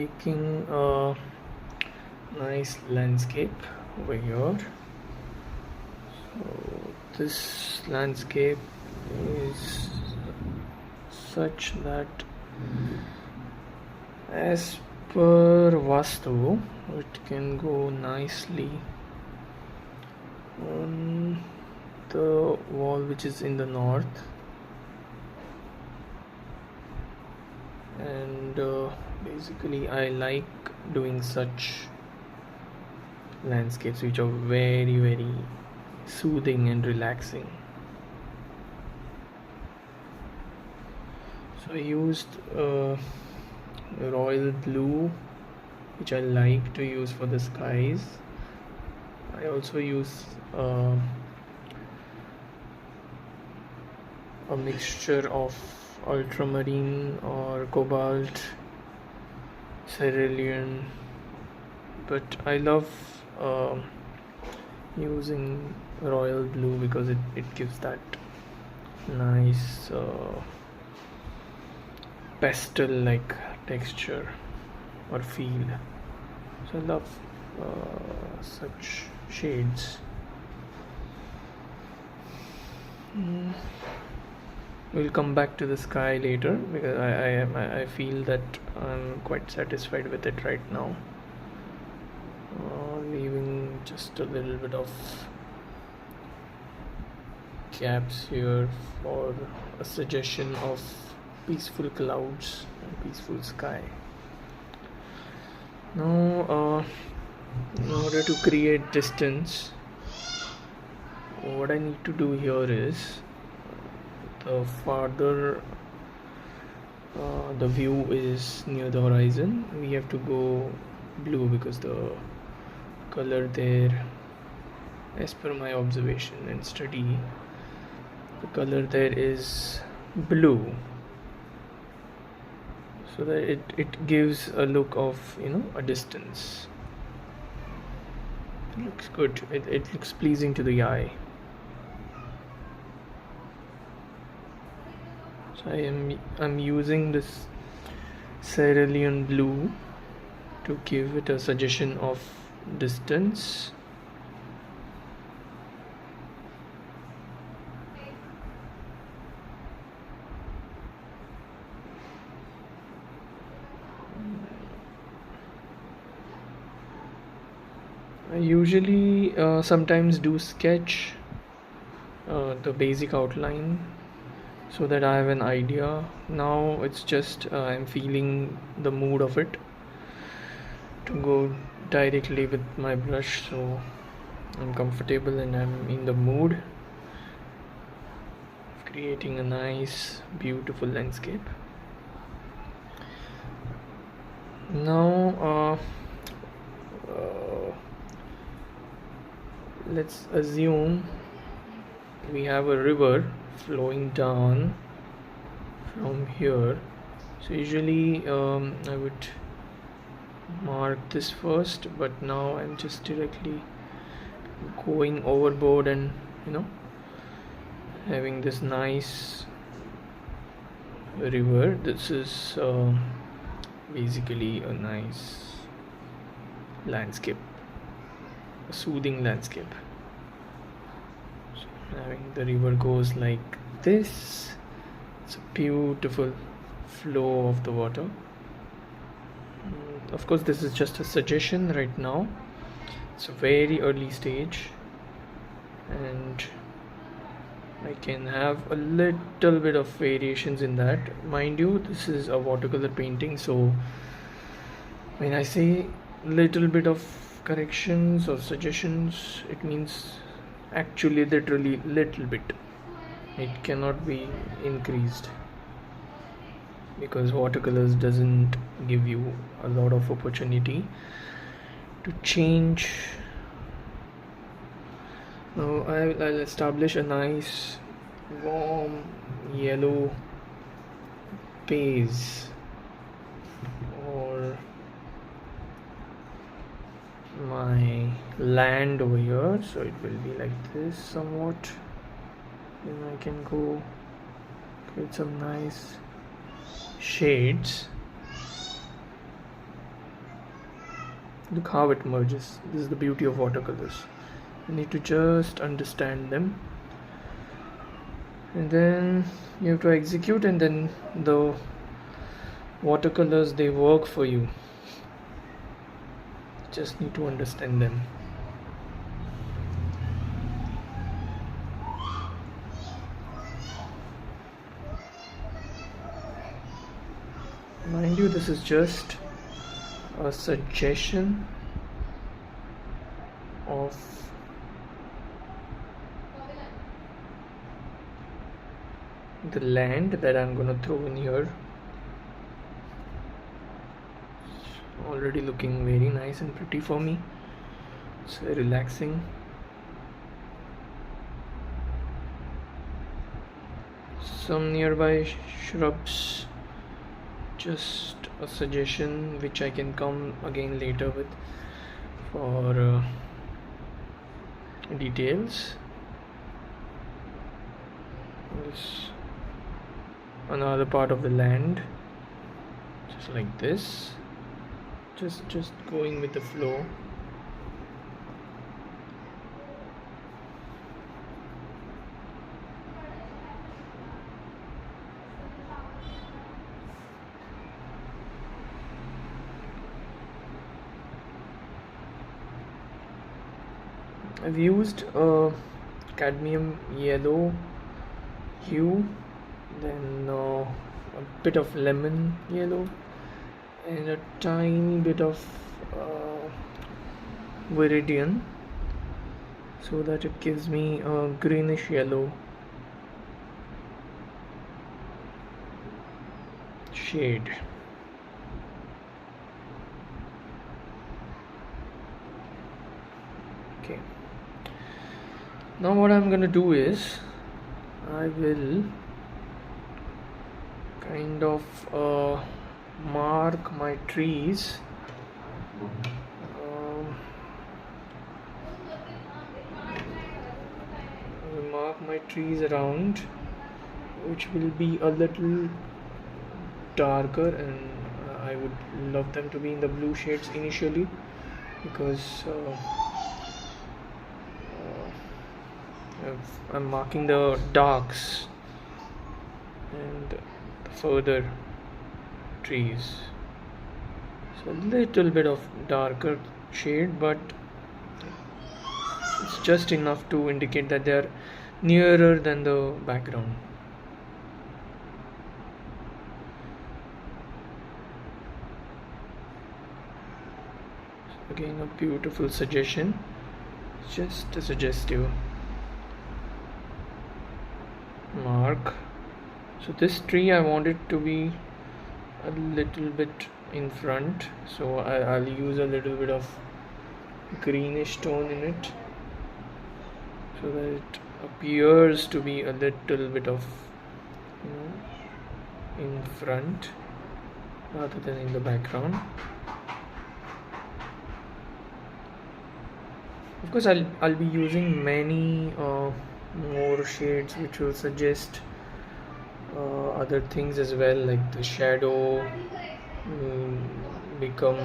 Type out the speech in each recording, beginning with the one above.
making a nice landscape over here. So this landscape is such that as per Vastu it can go nicely on the wall which is in the north, and basically I like doing such landscapes which are very soothing and relaxing. So I used royal blue, which I like to use for the skies. I also use a mixture of ultramarine or cobalt, cerulean, but I love using royal blue because it gives that nice pastel like texture or feel. So I love such shades. We'll come back to the sky later because I feel that I'm quite satisfied with it right now. Leaving just a little bit of gaps here for a suggestion of peaceful clouds and peaceful sky. Now in order to create distance, what I need to do here is, the farther the view is near the horizon, we have to go blue because the color there, as per my observation and study, the color there is blue, so that it gives a look of, a distance. It looks good, it looks pleasing to the eye. So I'm using this cerulean blue to give it a suggestion of distance. I usually sometimes do sketch the basic outline so that I have an idea. Now it's just I'm feeling the mood of it to go directly with my brush, so I'm comfortable and I'm in the mood of creating a nice beautiful landscape. Now let's assume we have a river flowing down from here. So usually I would mark this first, but now I'm just directly going overboard and having this nice river. This is basically a nice landscape, a soothing landscape. So having the river goes like this, it's a beautiful flow of the water. Of course, this is just a suggestion right now. It's a very early stage and I can have a little bit of variations in that. Mind you, this is a watercolor painting, so when I say little bit of corrections or suggestions, it means actually literally little bit. It cannot be increased because watercolors doesn't give you a lot of opportunity to change. Now I'll establish a nice warm yellow base or my land over here, so it will be like this somewhat. Then I can go create some nice shades. Look how it merges. This is the beauty of watercolors. You need to just understand them, and then you have to execute, and then the watercolors, they work for you. Just need to understand them. Mind you, this is just a suggestion of the land that I'm gonna throw in here. It's already looking very nice and pretty for me. It's very relaxing. Some nearby shrubs, just a suggestion which I can come again later with for details. This another part of the land, just like this, just going with the flow. I've used a cadmium yellow hue, then a bit of lemon yellow, and a tiny bit of viridian, so that it gives me a greenish yellow shade. Okay, now what I'm gonna do is I will kind of mark my trees. I will mark my trees around, which will be a little darker, and I would love them to be in the blue shades initially, because I'm marking the darks and the further trees, so a little bit of darker shade, but it's just enough to indicate that they are nearer than the background. So again, a beautiful suggestion, just a suggestive mark. So this tree, I want it to be a little bit in front, so I'll use a little bit of greenish tone in it, so that it appears to be a little bit of, in front rather than in the background. Of course, I'll be using many more shades which will suggest other things as well, like the shadow will become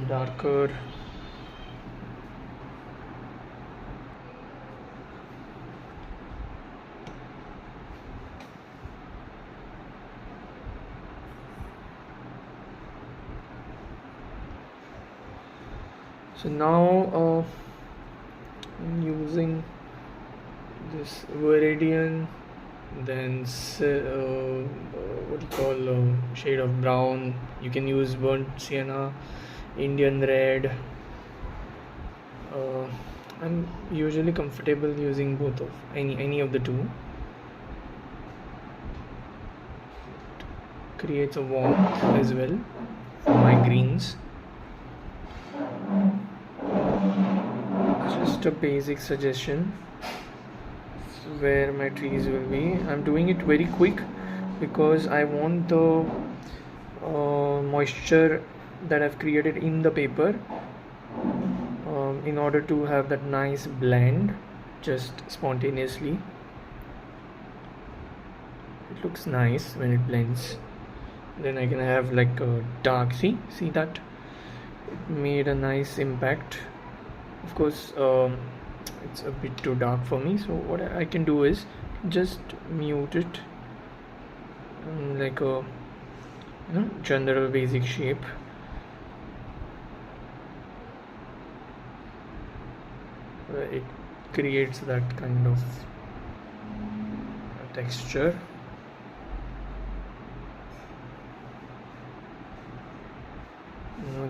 darker. So now I'm using this viridian, then what you call shade of brown. You can use burnt sienna, Indian red. I'm usually comfortable using both of any of the two. It creates a warmth as well for my greens. Just a basic suggestion where my trees will be. I'm doing it very quick because I want the moisture that I've created in the paper in order to have that nice blend just spontaneously. It looks nice when it blends. Then I can have like a dark, see that it made a nice impact. Of course, it's a bit too dark for me, so what I can do is just mute it like a general basic shape. It creates that kind of texture.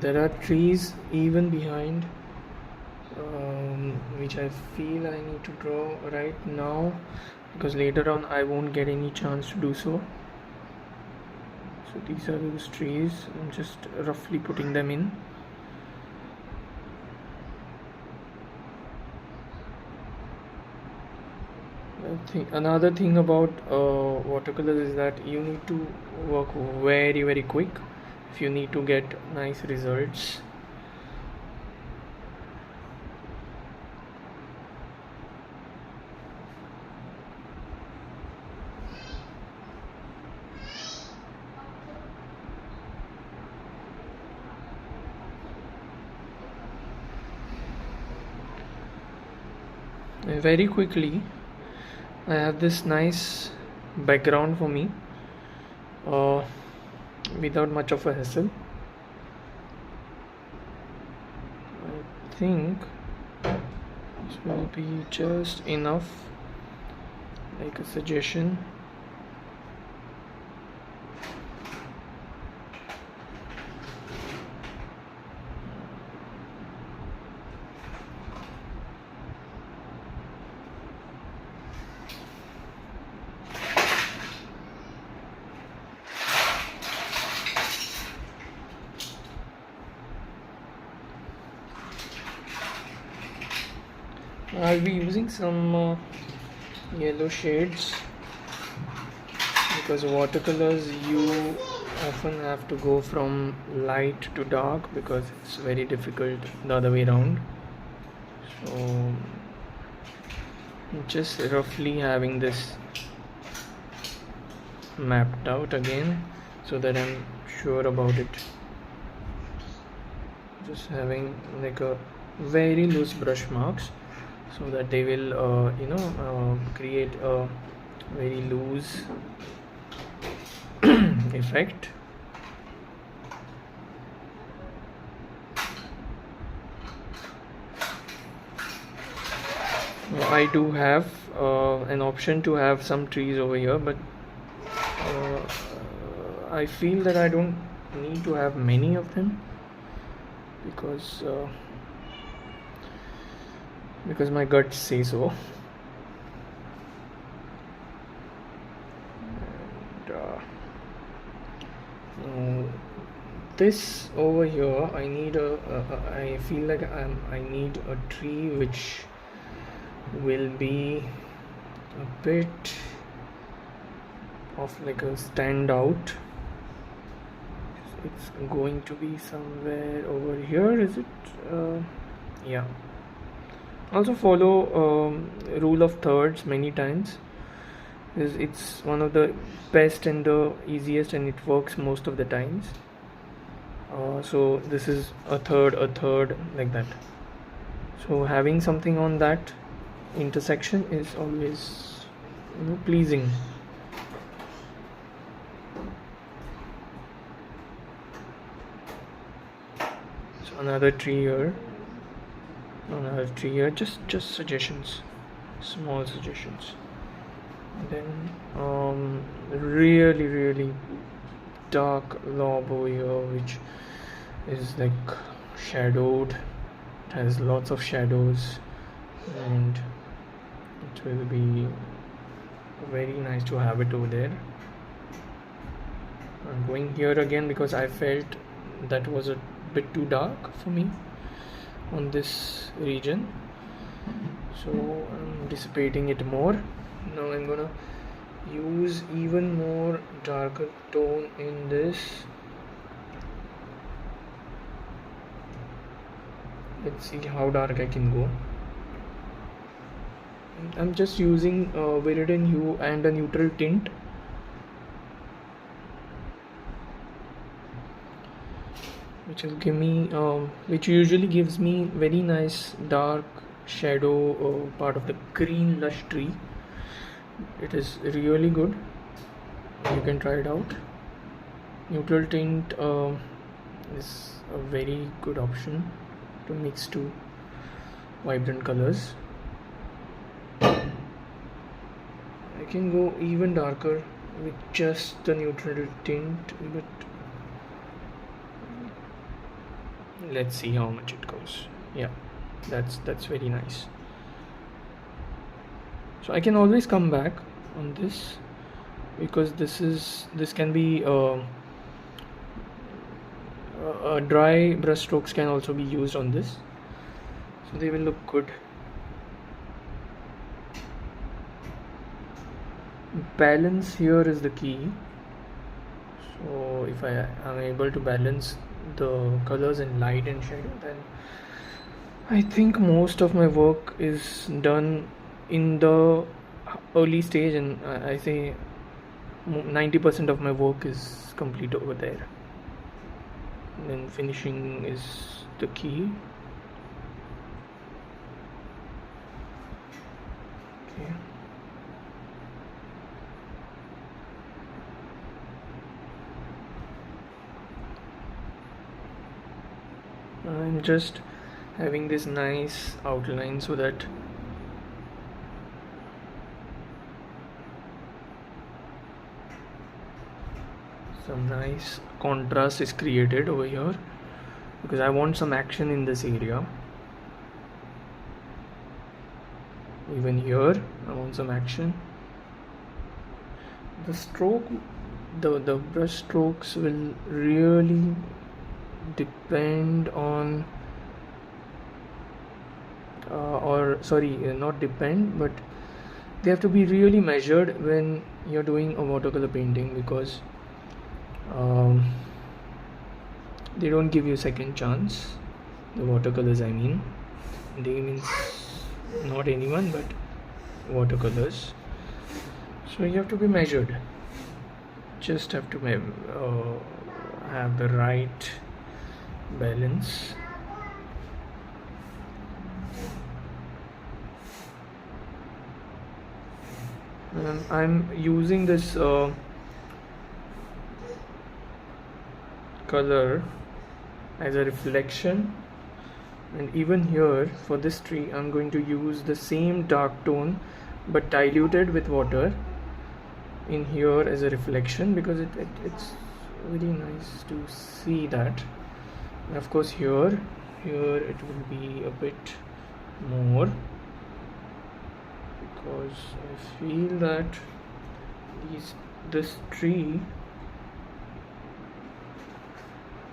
There are trees even behind, which I feel I need to draw right now, because later on I won't get any chance to do so. So these are those trees. I'm just roughly putting them in. Another thing about watercolors is that you need to work very quick if you need to get nice results. And very quickly, I have this nice background for me, without much of a hassle. I think this will be just enough, like a suggestion. I'll be using some yellow shades, because watercolors you often have to go from light to dark because it's very difficult the other way around. So just roughly having this mapped out again so that I'm sure about it. Just having like a very loose brush marks so that they will create a very loose effect. I do have an option to have some trees over here, but I feel that I don't need to have many of them because my guts say so. And this over here, I need I feel like I need a tree which will be a bit of like a standout. It's going to be somewhere over here, is it? Yeah. Also follow rule of thirds many times. It's one of the best and the easiest, and it works most of the times. So this is a third like that. So having something on that intersection is always pleasing. So another tree here, just suggestions, small suggestions. And then really dark lob over here, which is like shadowed. It has lots of shadows, and it will be very nice to have it over there. I'm going here again because I felt that was a bit too dark for me on this region, so I'm dissipating it more. Now I'm gonna use even more darker tone in this. Let's see how dark I can go. I'm just using Viridian hue and a neutral tint. which will give me which usually gives me very nice dark shadow part of the green lush tree. It is really good. You can try it out. Neutral tint is a very good option to mix two vibrant colors. I can go even darker with just the neutral tint, but let's see how much it goes. Yeah, that's very nice. So I can always come back on this, because this can be dry brush strokes can also be used on this, so they will look good. Balance here is the key. So if I am able to balance the colors in light and shadow, then I think most of my work is done in the early stage, and I say 90% of my work is complete over there. And then finishing is the key. Okay. I'm just having this nice outline so that some nice contrast is created over here, because I want some action in this area. Even here I want some action. The stroke, the brush strokes will really depend on not depend, but they have to be really measured when you're doing a watercolor painting, because they don't give you second chance. The watercolors, I mean, they means not anyone, but watercolors. So you have to be measured. Just have to have the right balance. I'm using this color as a reflection, and even here for this tree I'm going to use the same dark tone but diluted with water in here as a reflection, because it's very nice to see that. And of course here it will be a bit more, because I feel that this tree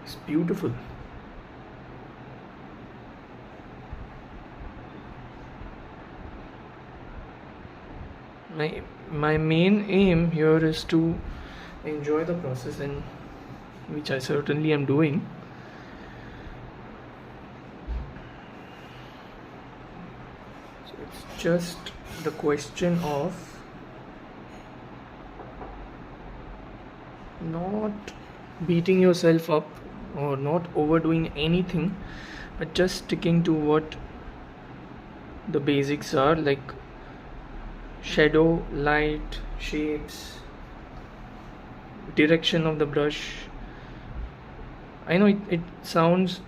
is beautiful. My main aim here is to enjoy the process, and which I certainly am doing. So it's just the question of not beating yourself up or not overdoing anything, but just sticking to what the basics are, like shadow, light, shapes, direction of the brush. I know it sounds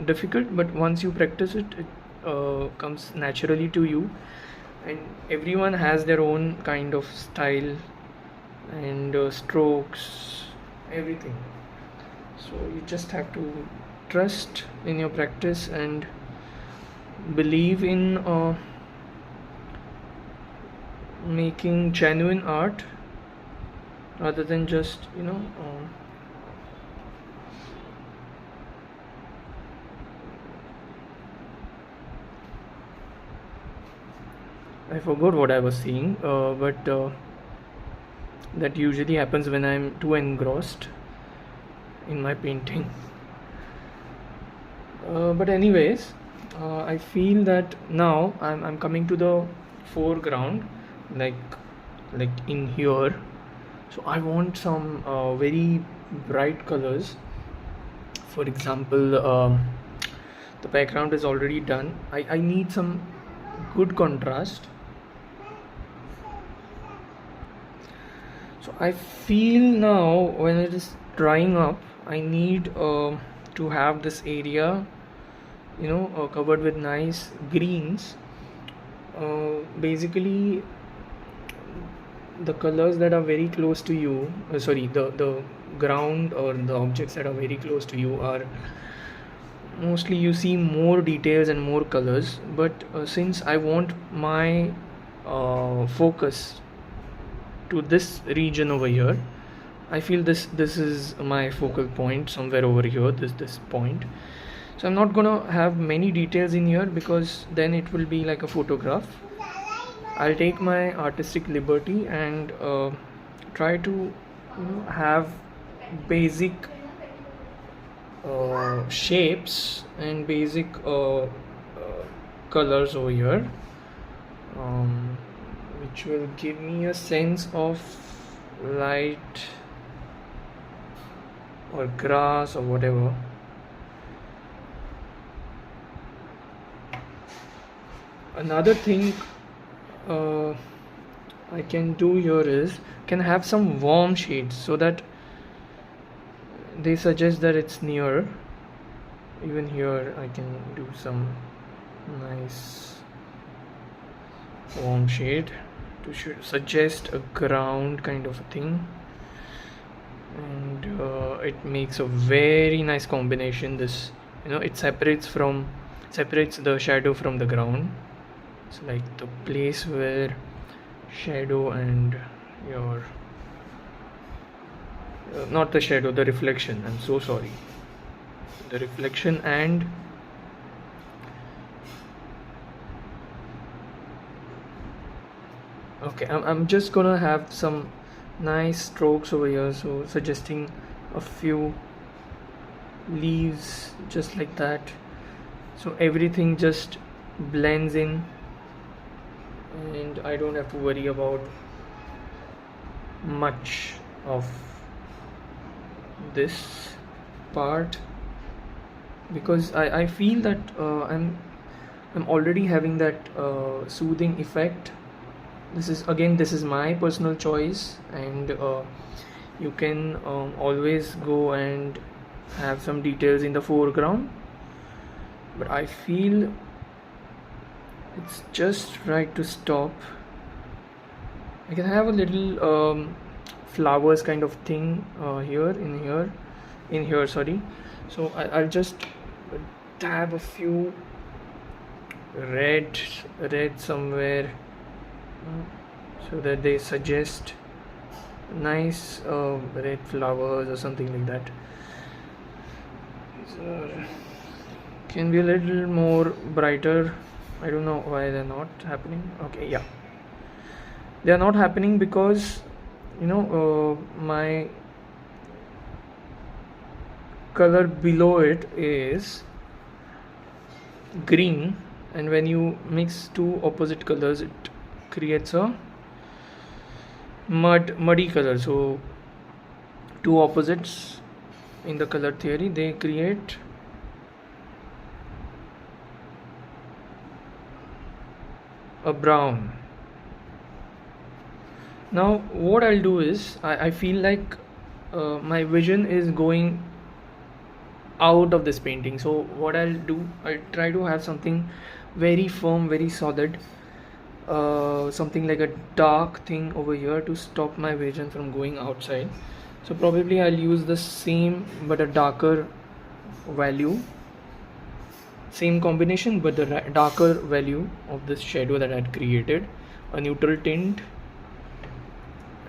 difficult, but once you practice it, it comes naturally to you, and everyone has their own kind of style and strokes, everything. So you just have to trust in your practice and believe in making genuine art, rather than just I forgot what I was saying, but that usually happens when I'm too engrossed in my painting. But anyways, I feel that now I'm coming to the foreground, like in here. So I want some very bright colors For example, the background is already done. I need some good contrast. So I feel now when it is drying up, I need to have this area, covered with nice greens. Basically, the colors that are very close to you, the ground or the objects that are very close to you are mostly, you see more details and more colors. But since I want my focus to this region over here, I feel this is my focal point somewhere over here, this point. So I'm not gonna have many details in here because then it will be like a photograph. I'll take my artistic liberty and try to have basic shapes and basic colors over here, which will give me a sense of light or grass or whatever. Another thing I can do here is can have some warm shades so that they suggest that it's near. Even here I can do some nice warm shade to suggest a ground kind of a thing, and it makes a very nice combination. This, it separates the shadow from the ground. It's like the place where shadow and your not the shadow, the reflection, I'm so sorry, the reflection and okay, I'm just gonna have some nice strokes over here, so suggesting a few leaves just like that, so everything just blends in and I don't have to worry about much of this part, because I feel that I'm already having that soothing effect. This is my personal choice, and you can always go and have some details in the foreground, but I feel it's just right to stop. I can have a little flowers kind of thing in here, sorry. So I'll just dab a few red somewhere, so that they suggest nice red flowers or something like that. So can be a little more brighter. I don't know why they're not happening. Okay, yeah, they are not happening because my color below it is green, and when you mix two opposite colors it creates a muddy color. So two opposites in the color theory, they create a brown. Now what I'll do is I feel like my vision is going out of this painting, so what I'll do, I'll try to have something very firm, very solid, something like a dark thing over here to stop my vision from going outside. So probably I'll use the same but a darker value, same combination but the darker value of this shadow that I had created, a neutral tint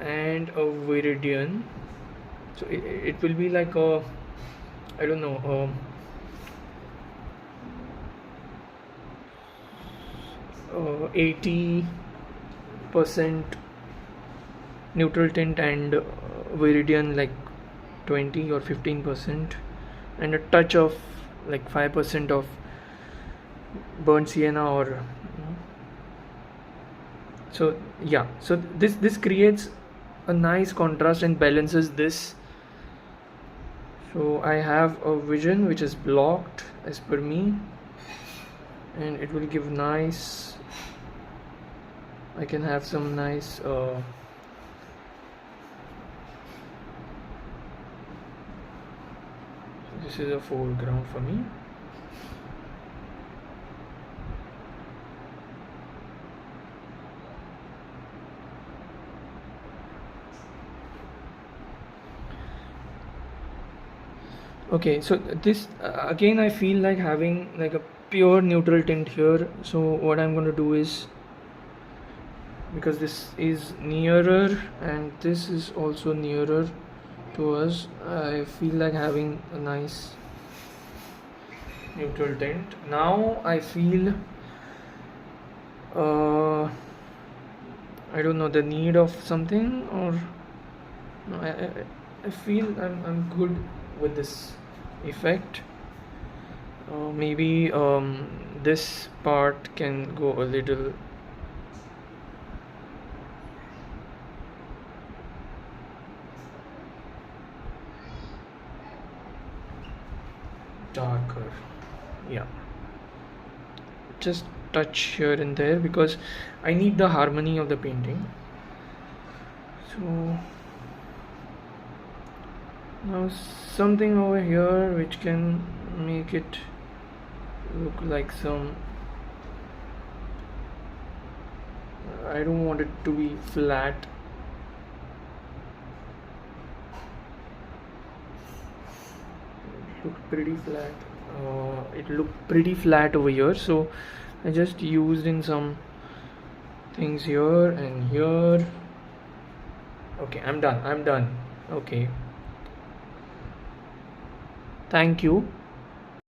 and a viridian. So it will be like a, I don't know, 80% neutral tint and viridian like 20 or 15%, and a touch of like 5% of burnt sienna or so yeah. So this creates a nice contrast and balances this. So I have a vision which is blocked as per me, and it will give nice, I can have some nice this is a foreground for me. Okay, so this again I feel like having like a pure neutral tint here. So what I'm going to do is, because this is nearer and this is also nearer to us, I feel like having a nice neutral tint. Now I feel I don't know, the need of something, or no, I feel I'm good with this effect. Maybe this part can go a little darker. Yeah, just touch here and there because I need the harmony of the painting. So now something over here which can make it look like some, I don't want it to be flat. It looked pretty flat over here, so I just used in some things here and here. Okay, I'm done. Okay, thank you.